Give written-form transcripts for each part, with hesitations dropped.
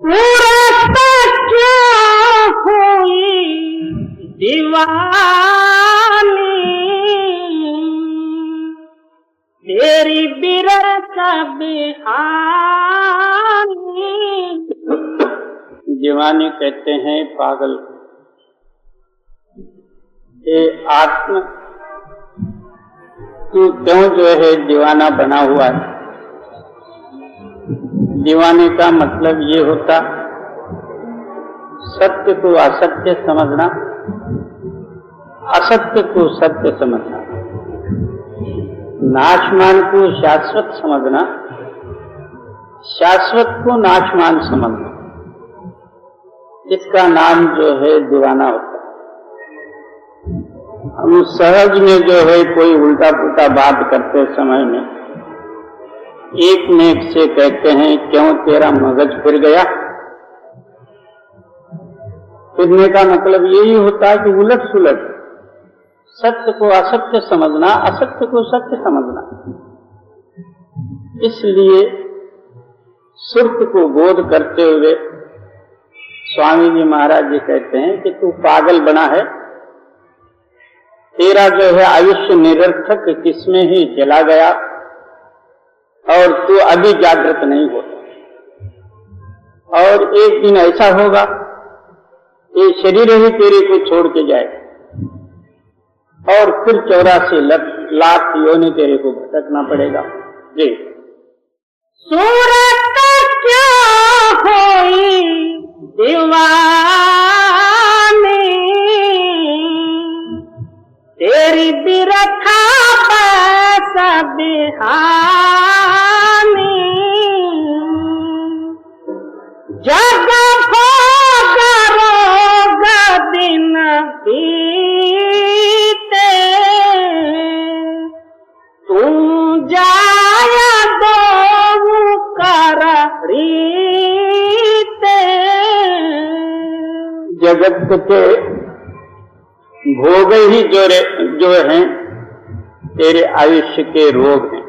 सूरत क्या हुई दीवानी, तेरी बिरह का बिहानी। दीवाने कहते हैं पागल। ये आत्म तू क्यों जो है दीवाना बना हुआ है? दीवाने का मतलब ये होता सत्य को असत्य समझना, असत्य को सत्य समझना, नाशमान को शाश्वत समझना, शाश्वत को नाशमान समझना। इसका नाम जो है दीवाना होता है। हम सहज में जो है कोई उल्टा पुल्टा बात करते समय में एक ने एक से कहते हैं क्यों तेरा मगज फिर गया। फिरने का मतलब यही होता है कि उलट सुलट, सत्य को असत्य समझना, असत्य को सत्य समझना। इसलिए सुर्त को बोध करते हुए स्वामी जी महाराज जी कहते हैं कि तू पागल बना है, तेरा जो है आयुष्य निरर्थक किसमें ही चला गया और तू अभी जागृत नहीं होता। और एक दिन ऐसा होगा ये शरीर ही तेरे को छोड़ के जाएगा और फिर 84 लाख योनि तेरे को भटकना पड़ेगा। जी। सूरत क्या हुई दीवानी, तेरी बिरखा पैसा बिहानी। जग होगा रोगा दिन बीते, तू जाया दो कर रीते। जगत के भोग ही जो हैं तेरे आयुष्य के रोग हैं।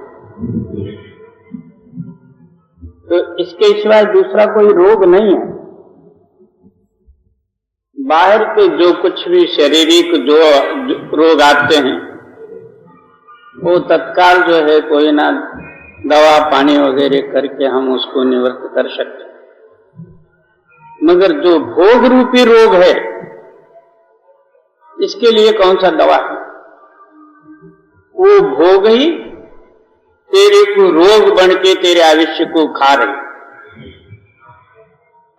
तो इसके सिवाय दूसरा कोई रोग नहीं है। बाहर के जो कुछ भी शारीरिक जो रोग आते हैं वो तत्काल जो है कोई ना दवा पानी वगैरह करके हम उसको निवृत्त कर सकते हैं। मगर जो भोग रूपी रोग है इसके लिए कौन सा दवा है? वो भोग ही तेरे को रोग बन के तेरे आयुष्य को खा रही।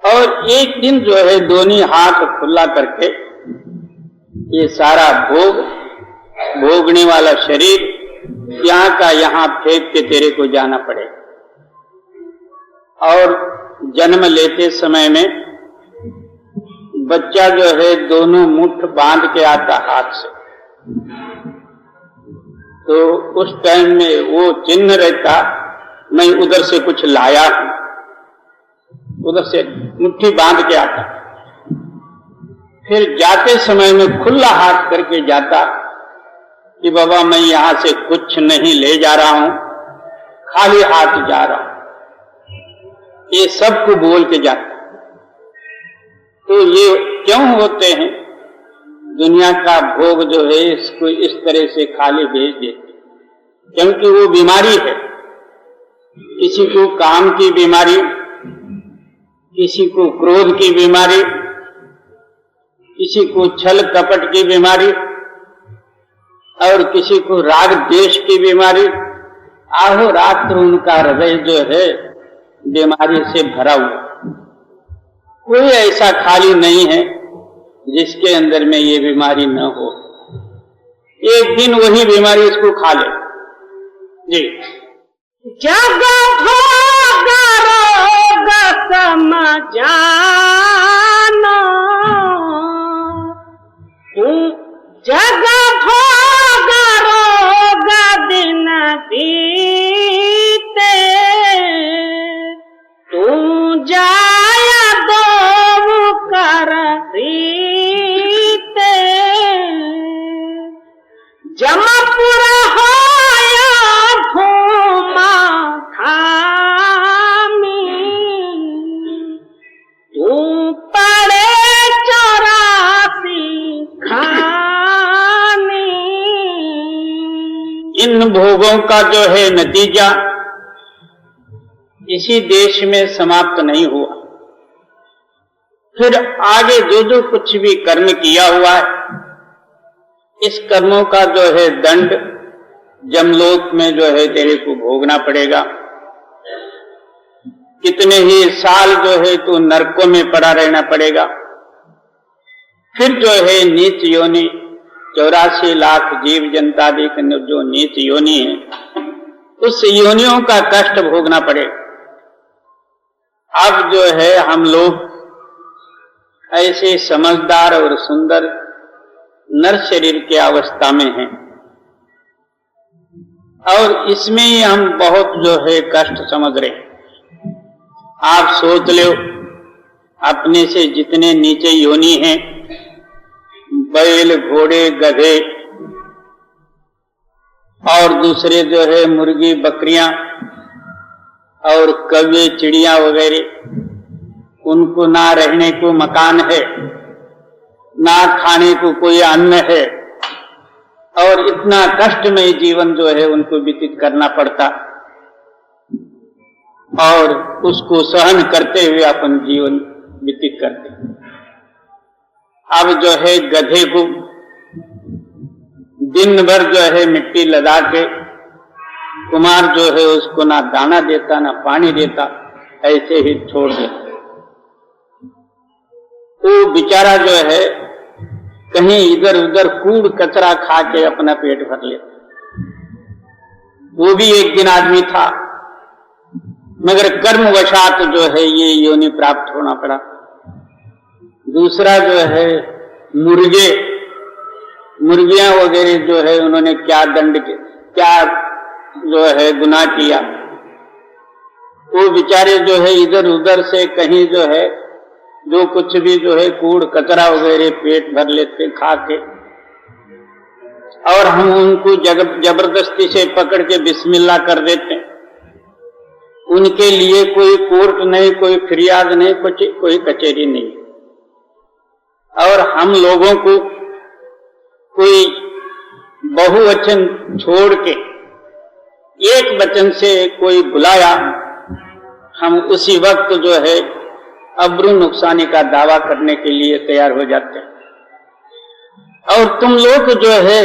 और एक दिन जो है दोनों हाथ खुला करके ये सारा भोग भोगने वाला शरीर यहाँ का यहाँ फेंक के तेरे को जाना पड़ेगा। और जन्म लेते समय में बच्चा जो है दोनों मुट्ठ बांध के आता हाथ से, तो उस टाइम में वो चिन्ह रहता मैं उधर से कुछ लाया हूं, उधर से मुट्ठी बांध के आता। फिर जाते समय में खुला हाथ करके जाता कि बाबा मैं यहां से कुछ नहीं ले जा रहा हूं, खाली हाथ जा रहा हूं, ये सबको बोल के जाता। तो ये क्यों होते हैं? दुनिया का भोग जो है इसको इस तरह से खाली भेज देते, क्योंकि वो बीमारी है। किसी को काम की बीमारी, किसी को क्रोध की बीमारी, किसी को छल कपट की बीमारी और किसी को राग द्वेष की बीमारी। आहो रात्र उनका हृदय जो है बीमारी से भरा हुआ। कोई ऐसा खाली नहीं है जिसके अंदर में ये बीमारी न हो। एक दिन वही बीमारी इसको खा ले। जी। जग होगा रोगा समझाना, जग होगा रोगा दिन बीते, तू जाया दो कर रीते। जमपुर होया घूमा थामी, इन भोगों का जो है नतीजा इसी देश में समाप्त नहीं हुआ। फिर आगे जो जो कुछ भी कर्म किया हुआ है, इस कर्मों का जो है दंड जमलोक में जो है तेरे को भोगना पड़ेगा। कितने ही साल जो है तू नरकों में पड़ा रहना पड़ेगा। फिर जो है नीच योनि 84 लाख जीव जनता दी जो नीच योनि है, उस योनियों का कष्ट भोगना पड़ेगा। अब जो है हम लोग ऐसे समझदार और सुंदर नर शरीर की अवस्था में हैं और इसमें ही हम बहुत जो है कष्ट समझ रहे। आप सोच लो, अपने से जितने नीचे योनि हैं, बैल, घोड़े, गधे और दूसरे जो है मुर्गी, बकरियां और कौवे, चिड़िया वगैरह, उनको ना रहने को मकान है, ना खाने को कोई अन्न है और इतना कष्टमय जीवन जो है उनको व्यतीत करना पड़ता और उसको सहन करते हुए अपन जीवन व्यतीत करते। अब जो है गधे को दिन भर जो है मिट्टी लदा के कुमार जो है उसको ना दाना देता ना पानी देता, ऐसे ही छोड़ देता। वो बेचारा जो है कहीं इधर उधर कूड़ कचरा खा के अपना पेट भर लेता। वो भी एक दिन आदमी था, मगर कर्मवशात जो है ये योनि प्राप्त होना पड़ा। दूसरा जो है मुर्गियां वगैरह जो है उन्होंने क्या दंड के क्या जो है गुनाह किया, वो बेचारे जो है इधर उधर से कहीं जो है जो कुछ भी जो है कूड़ कचरा वगैरह पेट भर लेते खा के, और हम उनको जबरदस्ती से पकड़ के बिस्मिल्लाह कर देते। उनके लिए कोई कोर्ट नहीं, कोई फरियाद नहीं, कोई कचहरी नहीं। और हम लोगों को कोई बहुवचन छोड़ के एक वचन से कोई बुलाया, हम उसी वक्त जो है अब्रू नुकसानी का दावा करने के लिए तैयार हो जाते हैं। और तुम लोग जो है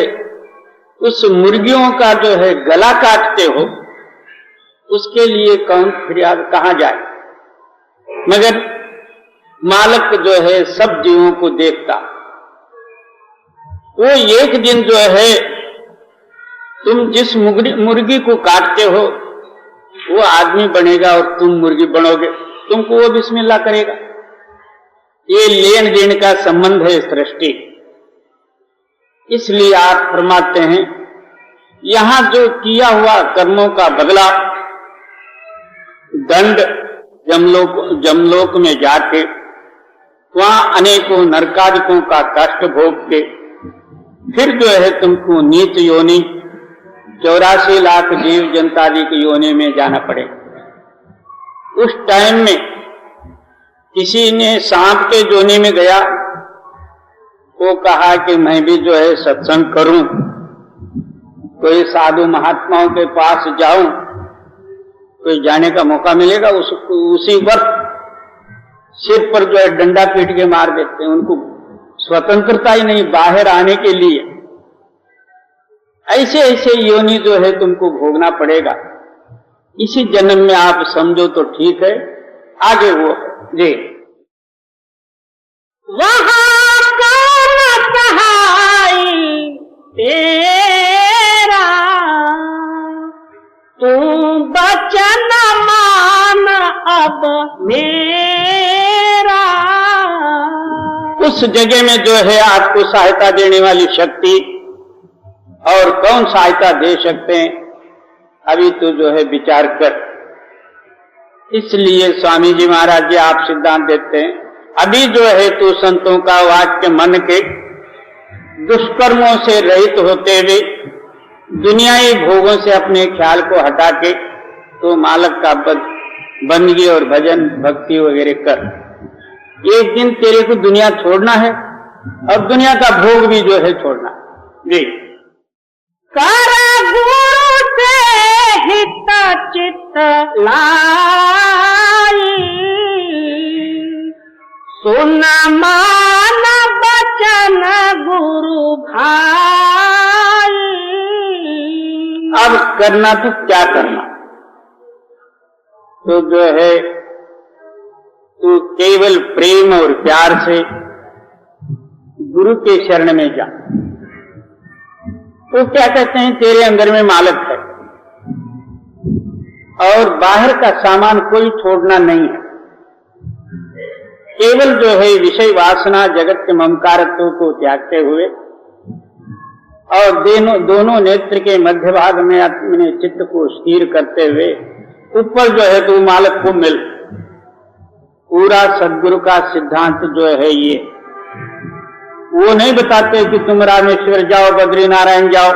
उस मुर्गियों का जो है गला काटते हो, उसके लिए कौन फरियाद कहां जाए? मगर मालिक जो है सब जीवों को देखता। वो एक दिन जो है तुम जिस मुर्गी को काटते हो वो आदमी बनेगा और तुम मुर्गी बनोगे, तुमको वो बिस्मिल्लाह करेगा। ये लेन देन का संबंध है सृष्टि। इसलिए आप फरमाते हैं यहां जो किया हुआ कर्मों का बदला दंड जमलोक में जाके वहां अनेकों नरकादिकों का कष्ट भोग के फिर जो है तुमको नीच योनि 84 लाख जीव जनतादि की योनि में जाना पड़ेगा। उस टाइम में किसी ने सांप के योनि में गया, वो कहा कि मैं भी जो है सत्संग करूं, कोई साधु महात्माओं के पास जाऊं, कोई जाने का मौका मिलेगा। उसी वक्त सिर पर जो है डंडा पीट के मार देते हैं। उनको स्वतंत्रता ही नहीं बाहर आने के लिए। ऐसे ऐसे योनि जो है तुमको भोगना पड़ेगा। इसी जन्म में आप समझो तो ठीक है, आगे वो जी वहां कौन सहाय तेरा, तू बचन मान अब मेरा। उस जगह में जो है आपको सहायता देने वाली शक्ति और कौन सहायता दे सकते हैं, अभी तो जो है विचार कर। इसलिए स्वामी जी महाराज जी आप सिद्धांत देते हैं, अभी जो है तू संतों का वाक्य मन के दुष्कर्मों से रहित होते हुए दुनियाई भोगों से अपने ख्याल को हटा के तो मालक का बंदगी और भजन भक्ति वगैरह कर। एक दिन तेरे को दुनिया छोड़ना है और दुनिया का भोग भी जो है छोड़ना है जी। कर गुरु हित चित लाई, सुन मान बचन गुरु भाई। अब करना तो क्या करना, तो जो है तू केवल प्रेम और प्यार से गुरु के शरण में जा। तो क्या कहते हैं, तेरे अंदर में मालक है और बाहर का सामान कोई छोड़ना नहीं है। केवल जो है विषय वासना जगत के ममकारत्व को त्यागते हुए और दोनों नेत्र के मध्य भाग में अपने चित्त को स्थिर करते हुए ऊपर जो है तू मालक को मिल। पूरा सद्गुरु का सिद्धांत जो है ये, वो नहीं बताते कि तुम रामेश्वर जाओ, बद्री नारायण जाओ,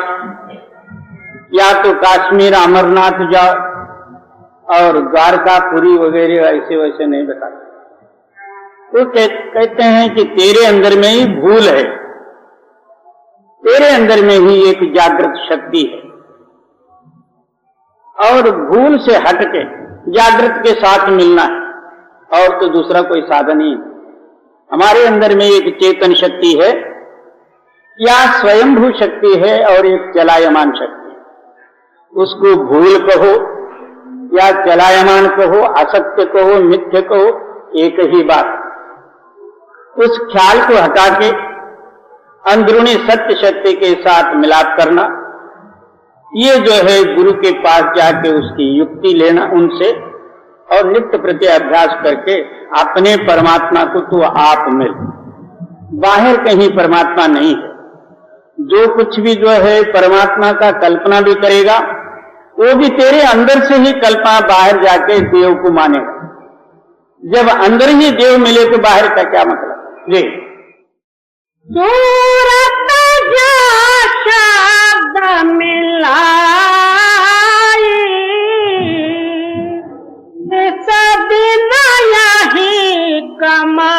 या तो काश्मीर अमरनाथ जाओ और द्वारकापुरी वगैरह ऐसे वैसे नहीं बताते। तो कहते हैं कि तेरे अंदर में ही भूल है, तेरे अंदर में ही एक जागृत शक्ति है और भूल से हटके जागृत के साथ मिलना है, और तो दूसरा कोई साधन ही। हमारे अंदर में एक चेतन शक्ति है या स्वयंभू शक्ति है और एक चलायमान शक्ति है। उसको भूल कहो या चलायमान कहो, असत्य कहो, मिथ्य कहो, एक ही बात। उस ख्याल को हटा के अंदरूनी सत्य शक्ति के साथ मिलाप करना, ये जो है गुरु के पास जाके उसकी युक्ति लेना उनसे, और नित्य प्रति अभ्यास करके अपने परमात्मा को तो आप मिल। बाहर कहीं परमात्मा नहीं है। जो कुछ भी जो है परमात्मा का कल्पना भी करेगा, वो भी तेरे अंदर से ही कल्पना बाहर जाके देव को मानेगा। जब अंदर ही देव मिले तो बाहर का क्या मतलब जी। सूरत जा शब्द मिलाई, सब ही कमाई।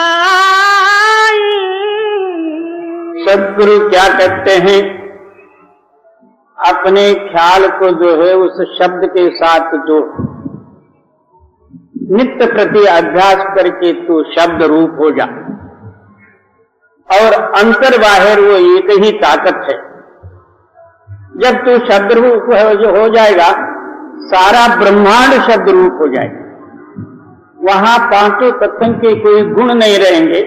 सद्गुरु क्या कहते हैं, अपने ख्याल को जो है उस शब्द के साथ जो नित्य प्रति अभ्यास करके तू शब्द रूप हो जा, और अंतर बाहर वो एक ही ताकत है। जब तू शब्द रूप हो जाएगा, सारा ब्रह्मांड शब्द रूप हो जाएगा। वहां पांचों तत्वों के कोई गुण नहीं रहेंगे,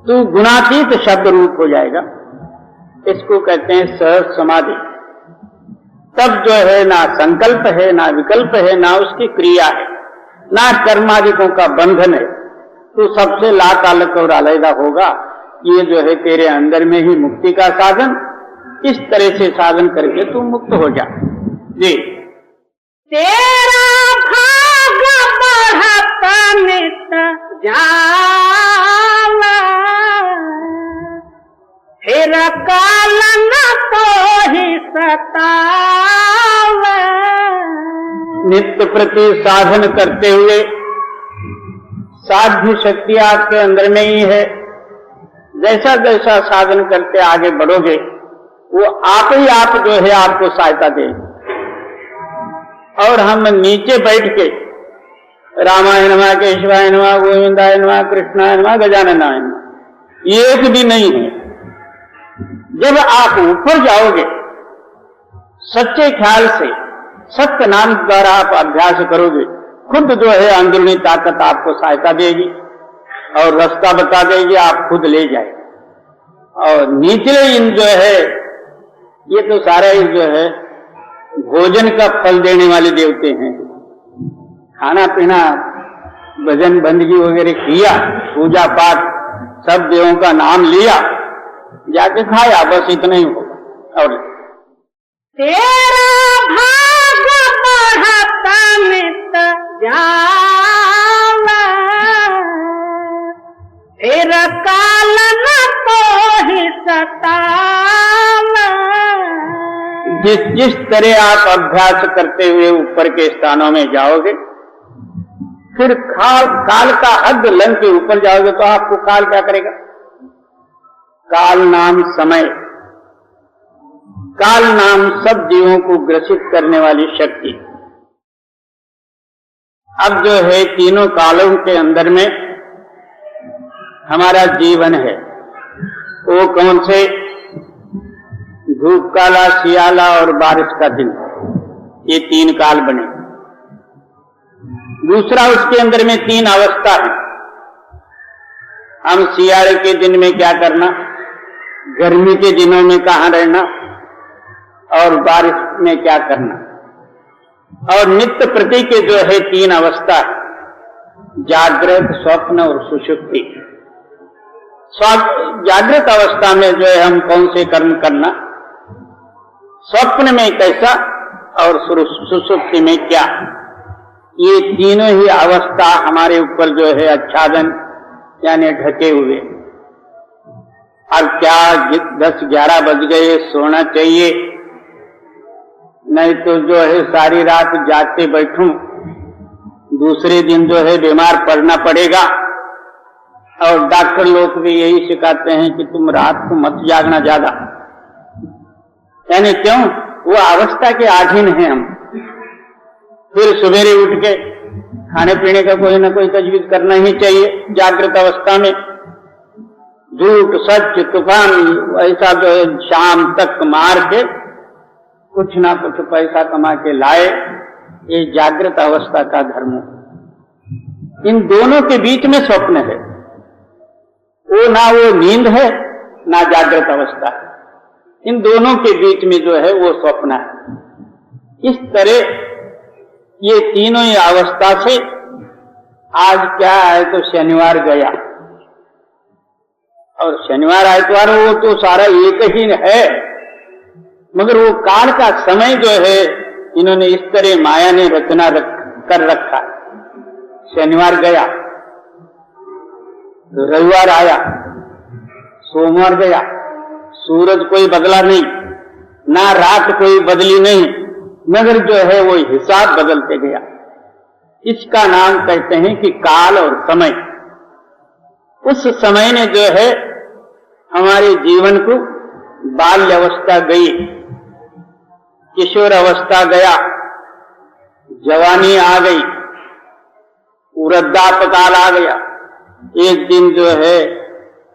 तू गुणातीत शब्द रूप हो जाएगा। इसको कहते हैं सहज समाधि। तब जो है ना संकल्प है, ना विकल्प है, ना उसकी क्रिया है, ना कर्मादिकों का बंधन है। तू सबसे लातालक और अलग होगा। ये जो है तेरे अंदर में ही मुक्ति का साधन। इस तरह से साधन करके तू मुक्त हो जा जी। तेरा भाग बढ़ता नित जाला, फिर काल न तो ही सतावा। नित्य प्रति साधन करते हुए साध्य शक्ति आपके अंदर में ही है। जैसा जैसा साधन करते आगे बढ़ोगे, वो आप ही आप जो है आपको सहायता देगी। और हम नीचे बैठ के रामाय नमः, केशवाय नमः, गोविंदाय नमः, कृष्णाय नमः, गजाननाय नमः, एक भी नहीं है। जब आप ऊपर जाओगे, सच्चे ख्याल से सत्य नाम द्वारा आप अभ्यास करोगे, खुद जो है अंदरूनी ताकत आपको सहायता देगी और रास्ता बता देगी, आप खुद ले जाए। और निचले इन जो है, ये तो सारा ही जो है भोजन का फल देने वाले देवते हैं। खाना पीना, भजन बंदगी वगैरह किया, पूजा पाठ, सब देवों का नाम लिया, जाके खाया, बस इतना ही होगा। और तेरा भाग बढ़ता नित जाला, फिर काल न तो ही सतावा। जिस तरह आप अभ्यास करते हुए ऊपर के स्थानों में जाओगे, फिर काल का हद लंघ के ऊपर जाओगे तो आपको काल क्या करेगा? काल नाम समय, काल नाम सब जीवों को ग्रसित करने वाली शक्ति, अब जो है तीनों कालों के अंदर में हमारा जीवन है, वो कौन से? धूप काला, सियाला और बारिश का दिन, ये तीन काल बने। दूसरा, उसके अंदर में तीन अवस्था है। हम सियाले के दिन में क्या करना, गर्मी के दिनों में कहाँ रहना, और बारिश में क्या करना। और नित्य प्रति के जो है तीन अवस्था, जागृत, स्वप्न और सुषुप्ति। जागृत अवस्था में जो है हम कौन से कर्म करना, स्वप्न में कैसा और सुषुप्ति में क्या, ये तीनों ही अवस्था हमारे ऊपर जो है आच्छादन यानी ढके हुए। अब क्या 10-11 बज गए, सोना चाहिए, नहीं तो जो है सारी रात जागते बैठूं, दूसरे दिन जो है बीमार पड़ना पड़ेगा। और डॉक्टर लोग भी यही सिखाते हैं कि तुम रात को मत जागना ज्यादा, यानी क्यों? वो अवस्था के अधीन है हम। फिर सवेरे उठ के खाने पीने का कोई ना कोई तजवीज करना ही चाहिए। जागृत अवस्था में धूप, सच, तूफान, ऐसा जो है शाम तक मार के कुछ ना कुछ पैसा कमा के लाए, ये जागृत अवस्था का धर्म है। इन दोनों के बीच में स्वप्न है, वो ना वो नींद है ना जागृत अवस्था है, इन दोनों के बीच में जो है वो स्वप्न है। इस तरह ये तीनों ही अवस्था से आज क्या है, तो शनिवार गया, और शनिवार आइतवार वो तो सारा एक ही है, मगर वो काल का समय जो है इन्होंने इस तरह माया ने रचना कर रखा। शनिवार गया, रविवार आया, सोमवार गया, सूरज कोई बदला नहीं, ना रात कोई बदली नहीं, मगर जो है वो हिसाब बदलते गया। इसका नाम कहते हैं कि काल और समय। उस समय ने जो है हमारे जीवन को, बाल्य अवस्था गई, किशोर अवस्था गया, जवानी आ गई, वृद्धापकाल आ गया। एक दिन जो है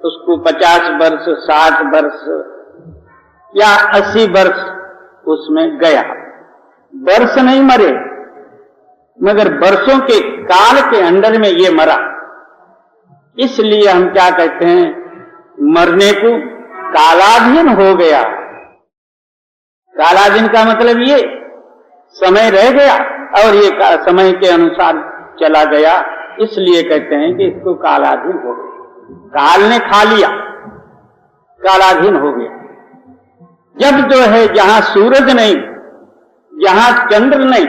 उसको 50 वर्ष, 60 वर्ष या 80 वर्ष उसमें गया। वर्ष नहीं मरे, मगर वर्षों के काल के अंदर में ये मरा। इसलिए हम क्या कहते हैं, मरने को कालाधीन हो गया। कालाधीन का मतलब ये समय रह गया और ये समय के अनुसार चला गया, इसलिए कहते हैं कि इसको कालाधीन हो गया। काल ने खा लिया, कालाधीन हो गया। जब जो है जहां सूरज नहीं, जहां चंद्र नहीं,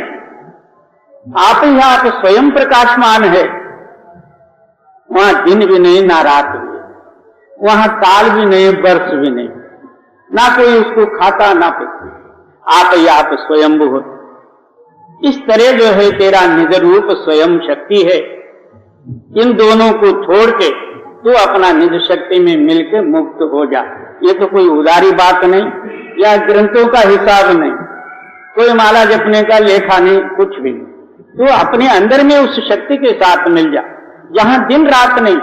आप ही आप स्वयं प्रकाशमान है, वहां दिन भी नहीं ना रात भी, वहां काल भी नहीं, वर्ष भी नहीं, ना कोई उसको खाता ना पीता, आप ही आप स्वयंभू हो। इस तरह जो है तेरा निज रूप स्वयं शक्ति है। इन दोनों को छोड़ के तू अपना निज शक्ति में मिलकर मुक्त हो जा। ये तो कोई उदारी बात नहीं, या ग्रंथों का हिसाब नहीं, कोई माला जपने का लेखा नहीं, कुछ भी नहीं। तू अपने अंदर में उस शक्ति के साथ मिल जा, जहां दिन रात नहीं,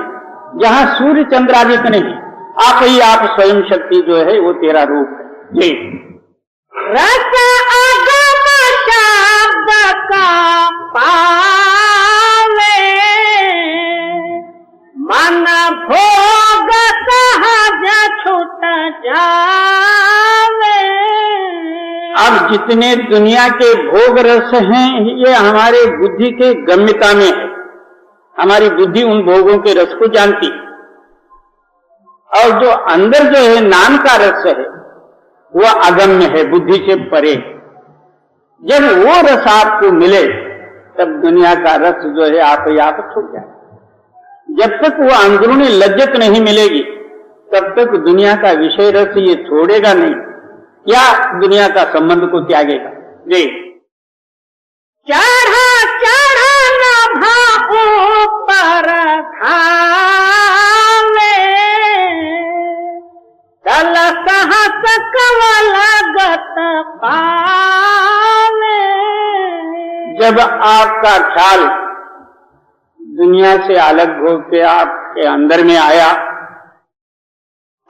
जहां सूर्य चंद्रादित्य नहीं, आप ही आप स्वयं शक्ति जो है वो तेरा रूप है। जी रस अगम शब्द का पावे, मन भोग सहज छूट जावे। अब जितने दुनिया के भोग रस हैं, ये हमारे बुद्धि के गम्यता में है। हमारी बुद्धि उन भोगों के रस को जानती, और जो अंदर जो है नाम का रस है वो अगम्य है, बुद्धि से परे। जब वो रस आपको मिले तब दुनिया का रस जो है आप ही आप छूट जाए। जब तक वो अंदरूनी लज्जत नहीं मिलेगी तब तक दुनिया का विषय रस ये छोड़ेगा नहीं, या दुनिया का संबंध को त्यागेगा। जी चढ़ा चढ़ा नभा ऊपर धावे, तल सहस कवल गत पावे। जब आपका ख्याल दुनिया से अलग होकर आपके अंदर में आया।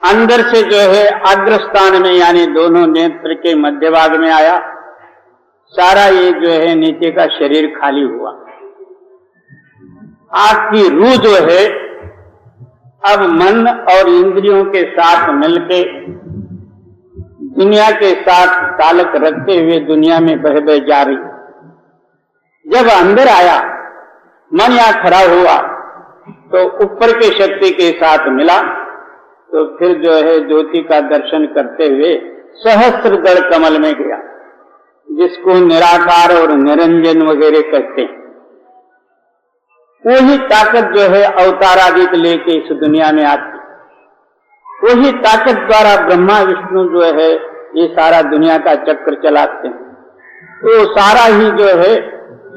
अंदर से जो है अग्रस्थान में यानी दोनों नेत्र के मध्य भाग में आया। सारा ये जो है नीचे का शरीर खाली हुआ। आपकी रूह जो है अब मन और इंद्रियों के साथ मिलके दुनिया के साथ ताल्लुक रखते हुए दुनिया में बह बह जा रही। जब अंदर आया, मन यहाँ खड़ा हुआ तो ऊपर की शक्ति के साथ मिला, तो फिर जो है ज्योति का दर्शन करते हुए सहस्त्रगढ़ कमल में गया, जिसको निराकार और निरंजन वगैरह कहते हैं। वही ताकत जो है अवतारादित लेके इस दुनिया में आती, वही ताकत द्वारा ब्रह्मा विष्णु जो है ये सारा दुनिया का चक्र चलाते हैं। तो सारा ही जो है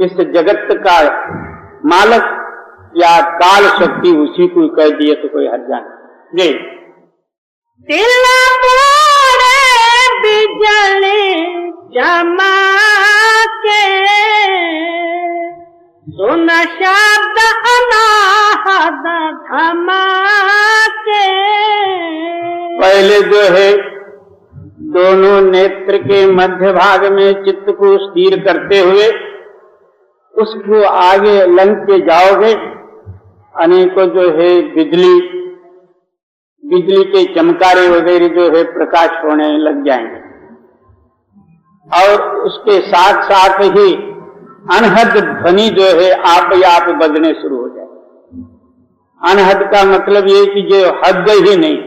इस जगत का मालक या काल शक्ति उसी को कह दिए तो कोई हट जाए। जी बिजली चमके सुन शब्द अनाहद धमाके। पहले जो है दोनों नेत्र के मध्य भाग में चित्त को स्थिर करते हुए उसको आगे लंघ के जाओगे, अनेकों जो है बिजली के चमकारे वगैरह जो है प्रकाश होने लग जाएंगे, और उसके साथ साथ ही अनहद ध्वनि जो है आप ही आप बजने शुरू हो जाए। अनहद का मतलब ये कि जो हद ही नहीं,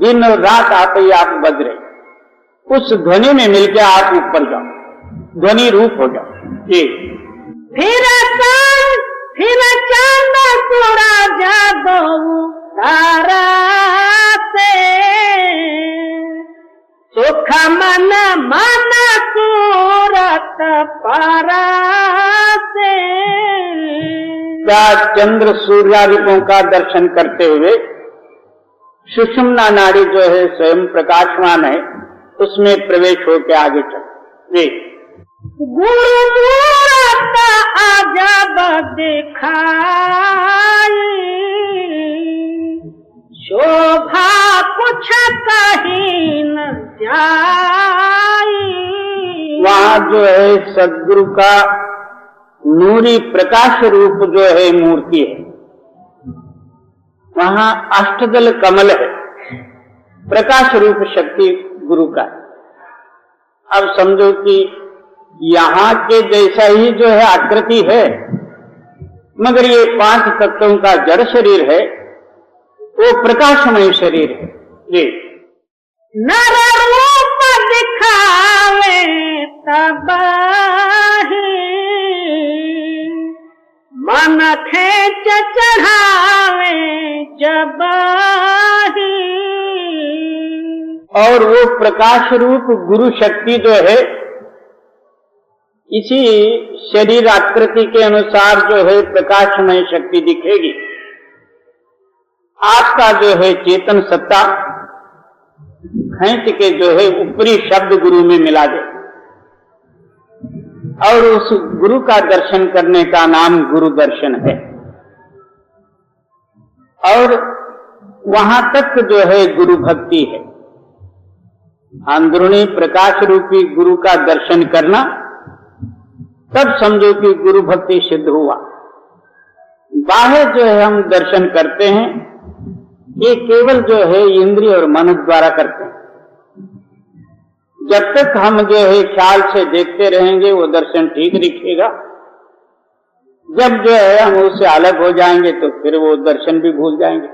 दिन और रात आप ही आप बज रहे, उस ध्वनि में मिलकर आप ऊपर जाओ, ध्वनि रूप हो जाओ। जी फिर चांद पूरा जादू तारा से सुख मन मन सूरत पारा से। क्या चंद्र सूर्यादिकों का दर्शन करते हुए सुषुम्ना नाड़ी जो है स्वयं प्रकाशमान है, उसमें प्रवेश होकर आगे चल। जी गुरु मूरत अजब दिखाई शोभा कुछ कहीं न जाई। वहाँ जो है सद्गुरु का नूरी प्रकाश रूप जो है मूर्ति है, वहाँ अष्टदल कमल है, प्रकाश रूप शक्ति गुरु का। अब समझो कि यहाँ के जैसा ही जो है आकृति है, मगर ये 5 तत्वों का जड़ शरीर है, वो प्रकाशमय शरीर है। जी नर रूप दिखावे तब मन खेच चढ़ावे जब। और वो प्रकाश रूप गुरु शक्ति जो है इसी शरीर आकृति के अनुसार जो है प्रकाशमय शक्ति दिखेगी। आपका जो है चेतन सत्ता खींच के जो है ऊपरी शब्द गुरु में मिला दे, और उस गुरु का दर्शन करने का नाम गुरु दर्शन है। और वहां तक जो है गुरु भक्ति है। अंदरूनी प्रकाश रूपी गुरु का दर्शन करना, तब समझो कि गुरु भक्ति सिद्ध हुआ। बाहर जो है हम दर्शन करते हैं, ये केवल जो है इंद्रिय और मन द्वारा करते हैं। जब तक हम जो है ख्याल से देखते रहेंगे वो दर्शन ठीक दिखेगा। जब जो है हम उससे अलग हो जाएंगे तो फिर वो दर्शन भी भूल जाएंगे,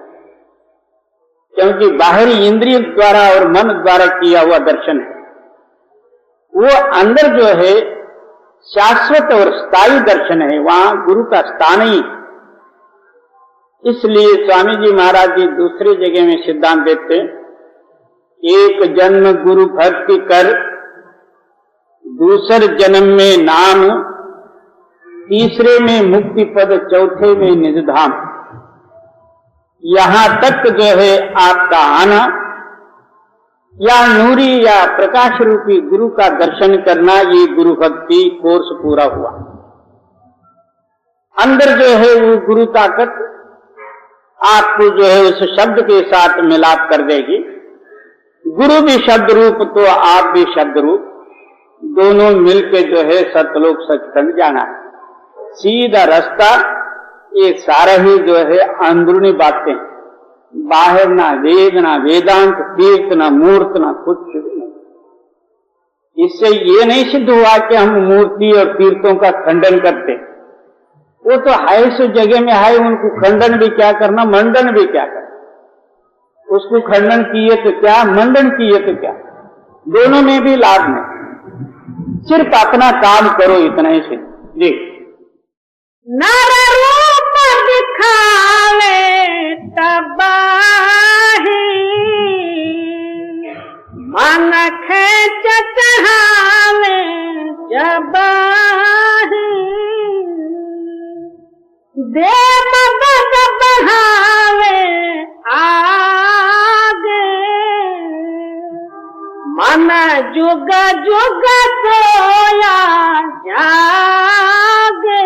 क्योंकि बाहरी इंद्रिय द्वारा और मन द्वारा किया हुआ दर्शन है, वो अंदर जो है शाश्वत और स्थायी दर्शन है, वहां गुरु का स्थान ही। इसलिए स्वामी जी महाराज जी दूसरी जगह में सिद्धांत देते हैं, एक जन्म गुरु भक्ति कर, दूसरे जन्म में नाम, तीसरे में मुक्ति पद, चौथे में निज धाम। यहां तक जो है आपका आना या नूरी या प्रकाश रूपी गुरु का दर्शन करना, ये गुरु भक्ति कोर्स पूरा हुआ। अंदर जो है वो गुरु ताकत आपको जो है उस शब्द के साथ मिलाप कर देगी। गुरु भी शब्द रूप तो आप भी शब्द रूप, दोनों मिलके जो है सतलोक सचखंड जाना है। सीधा रास्ता, ये सारा ही जो है अंदरूनी बातें, बाहर ना वेद ना वेदांत, तीर्थ ना मूर्त ना कुछ भी नहीं। इससे ये नहीं सिद्ध हुआ कि हम मूर्ति और तीर्थों का खंडन करते, वो तो है सो जगह में है, उनको खंडन भी क्या करना, मंडन भी क्या करना। उसको खंडन किए तो क्या, मंडन किए तो क्या, दोनों में भी लाभ नहीं। सिर्फ अपना काम करो, इतना ही सिर्फ। जी, नर रूप दिखावे तबाही, मन खेच चढ़ावे जबाही, दे मदद बढ़ावे आगे, मन जुग जुग सोया जागे।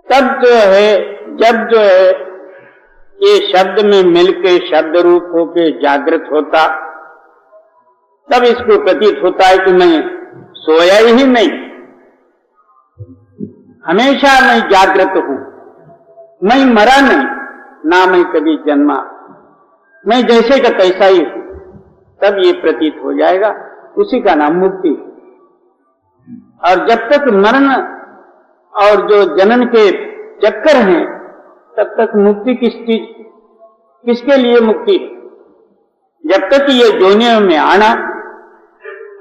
तब जो है, जब जो है ये शब्द में मिलके शब्द रूप होके जागृत होता, तब इसको प्रतीत होता है कि मैं सोया ही नहीं, हमेशा मैं जागृत हूं, मैं मरा नहीं, ना मैं कभी जन्मा, मैं जैसे का तैसा ही हूं। तब ये प्रतीत हो जाएगा, उसी का नाम मुक्ति। और जब तक मरण और जो जनन के चक्कर हैं, तब तक मुक्ति किसके लिए मुक्ति? जब तक ये जोनियों में आना,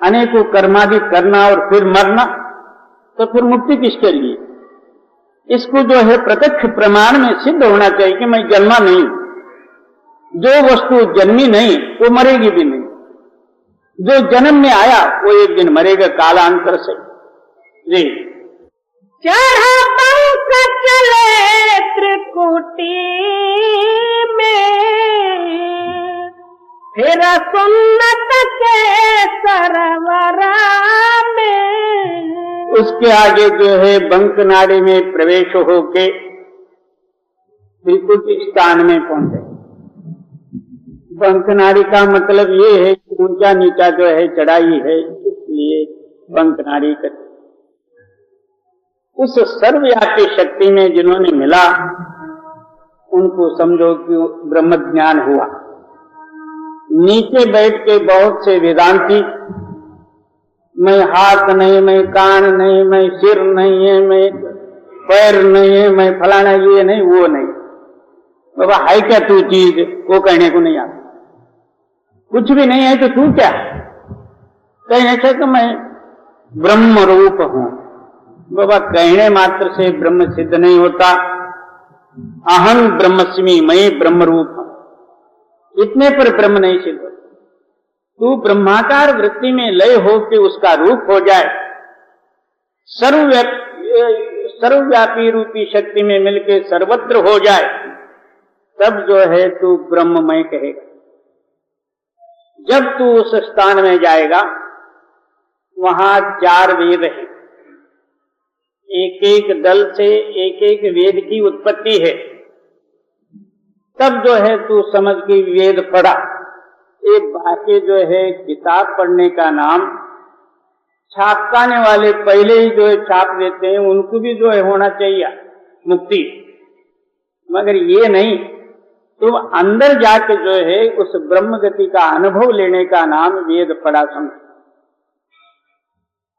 अनेकों कर्मादि करना और फिर मरना, तो फिर मुक्ति किसके लिए? इसको जो है प्रत्यक्ष प्रमाण में सिद्ध होना चाहिए कि मैं जन्मा नहीं, जो वस्तु जन्मी नहीं वो मरेगी भी नहीं, जो जन्म में आया वो एक दिन मरेगा कालांतर से। जी, चढ़ा पंख चले त्रिकुटी में, फिर सुन्नत के सरवरा में, उसके आगे जो है बंक नाड़ी में प्रवेश होके त्रिकुट स्थान में पहुंचे। बंक नाड़ी का मतलब ये है कि ऊंचा नीचा जो है चढ़ाई है, इसलिए बंक नाड़ी करते। उस सर्वव्यापी शक्ति में जिन्होंने मिला, उनको समझो कि ब्रह्म ज्ञान हुआ। नीचे बैठ के बहुत से वेदांती, मैं हाथ नहीं, मैं कान नहीं, मैं सिर नहीं है, मैं पैर नहीं है, मैं फलाना ये नहीं वो नहीं, बाबा है क्या तू चीज, वो कहने को नहीं आता। कुछ भी नहीं है तो तू क्या? कहने से कि मैं ब्रह्म रूप हूं। बाबा कहने मात्र से ब्रह्म सिद्ध नहीं होता। अहं ब्रह्मस्मि, मैं ब्रह्म रूप हूं, इतने पर ब्रह्म नहीं सिद्ध होता। तू ब्रह्माकार वृत्ति में लय हो के उसका रूप हो जाए, सर्वव्यापी रूपी शक्ति में मिलके सर्वत्र हो जाए, तब जो है तू ब्रह्ममय कहेगा। जब तू उस स्थान में जाएगा, वहां 4 वेद है, एक एक दल से एक एक वेद की उत्पत्ति है। तब जो है तू समझ के वेद पढ़ा। एक बाकी जो है किताब पढ़ने का नाम, छापकाने वाले पहले ही जो है छाप देते हैं, उनको भी जो है होना चाहिए मुक्ति, मगर ये नहीं। तो अंदर जाके जो है उस ब्रह्म गति का अनुभव लेने का नाम वेद पढ़ा समझ।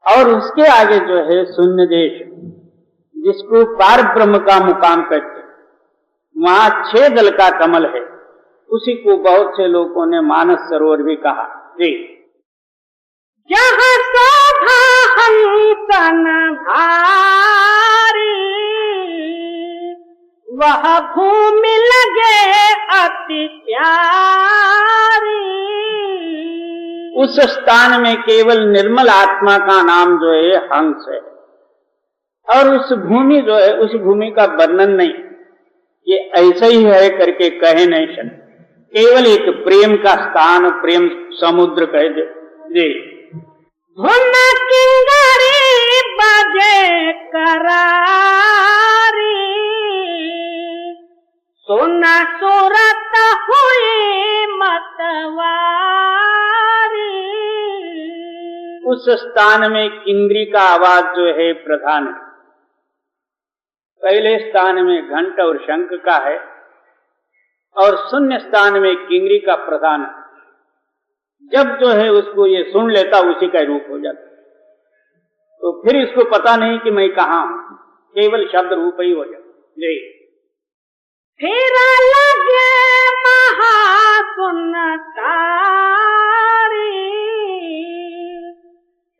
और उसके आगे जो है शून्य देश, जिसको पार ब्रह्म का मुकाम कहते, वहां 6 दल का कमल है, उसी को बहुत से लोगों ने मानस सरोवर भी कहा। जी, जहाँ शोभा हंसन भारी, वह भूमि लगे अति प्यारी। उस स्थान में केवल निर्मल आत्मा का नाम जो है हंस है, और उस भूमि जो है, उस भूमि का वर्णन नहीं, ये ऐसा ही है करके कहे नहीं सकते। केवल एक प्रेम का स्थान, प्रेम समुद्र कह दे। जी, धुन किंगरी बजे करारी, सुन सूरत हुई मतवारी। उस स्थान में किंगरी का आवाज जो है प्रधान है। पहले स्थान में घंट और शंख का है और शून्य स्थान में किंगरी का प्रधान है। जब जो है उसको ये सुन लेता उसी का रूप हो जाता, तो फिर इसको पता नहीं कि मैं कहाँ हूं, केवल शब्द रूप ही हो जाता। जी फिर लगे महासुन तारी,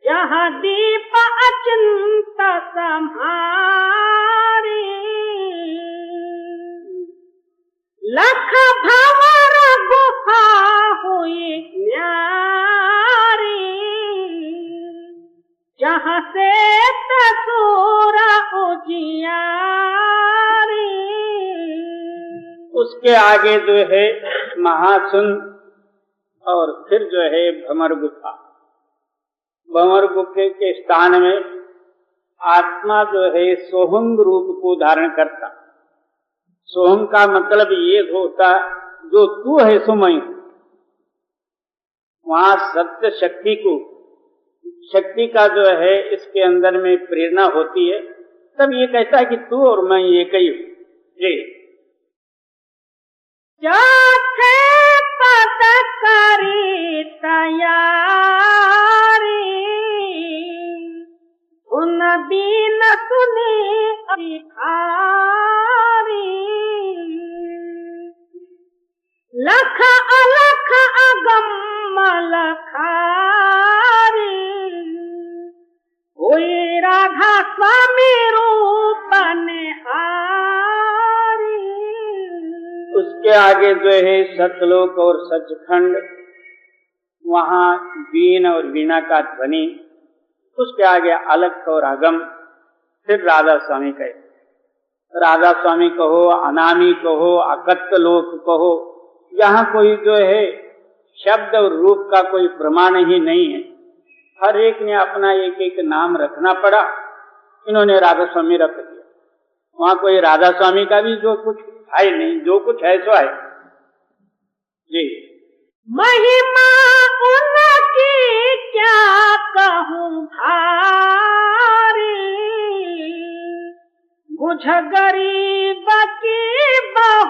जहाँ दीप अचिंत सम्हारी। लख भंवर गुफा हुई न्यारी, जहाँ से तसूरा उजियारी। उसके आगे जो है महासुन और फिर जो है भंवर गुफा। भंवर गुफे के स्थान में आत्मा जो है सोहम रूप को धारण करता। सोहम का मतलब ये होता जो तू है सो मैं हूं। वहां सत्य शक्ति को, शक्ति का जो है इसके अंदर में प्रेरणा होती है, तब ये कहता है कि तू और मैं एक ही हूं। जी चौथे पद करी तैयारी, उन बीन सुनी भिखारी। लख अलख अगम लखारी, हुई राधा स्वामी रूप निहारी। उसके आगे जो है सतलोक और सचखंड, वहां बीन और वीणा का ध्वनि। उसके आगे अलख और अगम, फिर राधा स्वामी कहे। राधा स्वामी कहो, अनामी कहो, अकत्त लोक कहो, यहाँ कोई जो है शब्द और रूप का कोई प्रमाण ही नहीं है। हर एक ने अपना एक एक नाम रखना पड़ा, इन्होंने राधा स्वामी रख दिया। वहां कोई राधा स्वामी का भी जो कुछ है नहीं, जो कुछ है सो है। जी महिमा उनकी क्या कहूँ भारी, बुझ गरीब की बहु